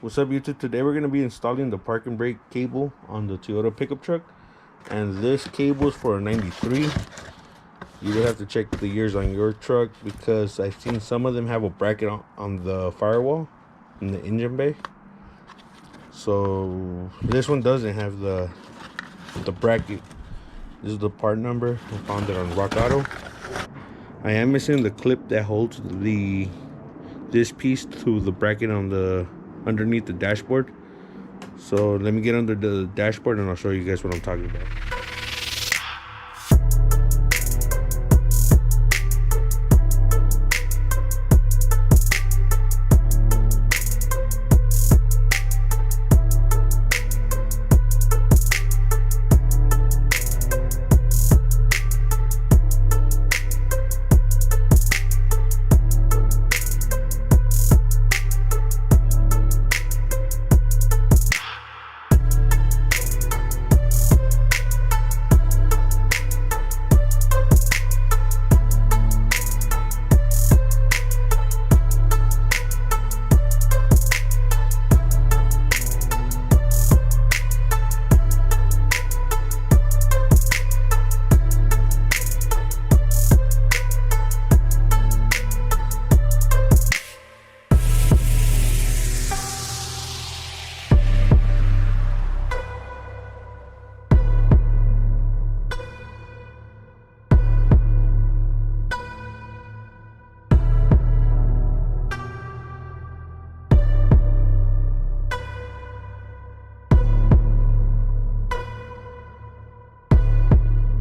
What's up, YouTube? Today we're going to be installing the park and brake cable on the Toyota pickup truck. And this cable is for a 93. You will have to check the years on your truck because I've seen some of them have a bracket on the firewall in the engine bay. So this one doesn't have the bracket. This is the part number. I found it on Rock Auto. I am missing the clip that holds this piece to the bracket on the underneath the dashboard. So let me get under the dashboard and I'll show you guys what I'm talking about.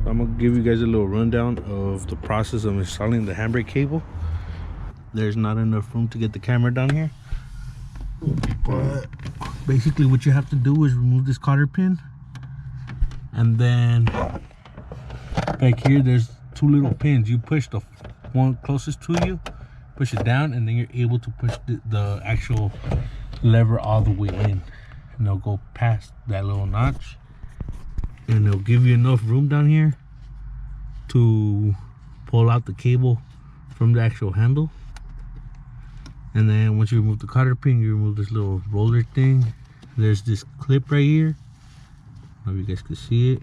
I'm gonna give you guys a little rundown of the process of installing the handbrake cable. There's not enough room to get the camera down here, but basically what you have to do is remove this cotter pin, and then back here there's two little pins. You push the one closest to you, push it down, and then you're able to push the actual lever all the way in, and they'll go past that little notch, and it'll give you enough room down here to pull out the cable from the actual handle. And then once you remove the cotter pin, you remove this little roller thing. There's this clip right here. I don't know if you guys can see it.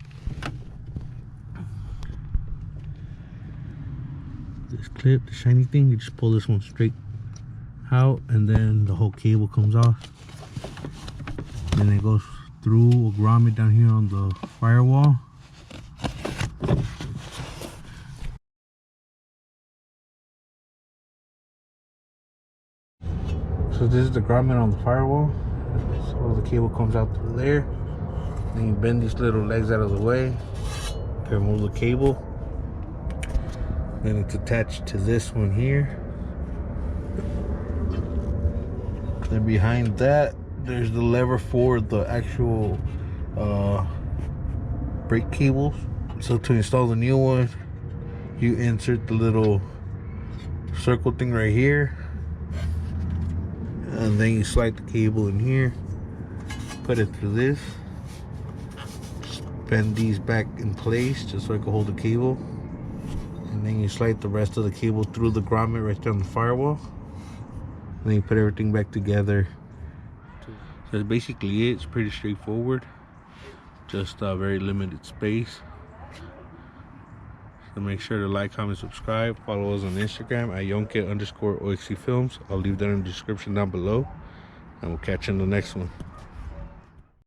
This clip, the shiny thing, you just pull this one straight out, and then the whole cable comes off. And it goes through a grommet down here on the firewall. So this is the grommet on the firewall. So the cable comes out through there. Then you bend these little legs out of the way to remove the cable. Then it's attached to this one here. Then behind that, there's the lever for the actual brake cables. So to install the new one, you insert the little circle thing right here, and then you slide the cable in here, put it through this, bend these back in place just so I can hold the cable, and then you slide the rest of the cable through the grommet right there on the firewall, and then you put everything back together. So that's basically it. It's pretty straightforward, just a very limited space. So make sure to like, comment, subscribe. Follow us on Instagram at @Yonke_OXC Films. I'll leave that in the description down below, and we'll catch you in the next one.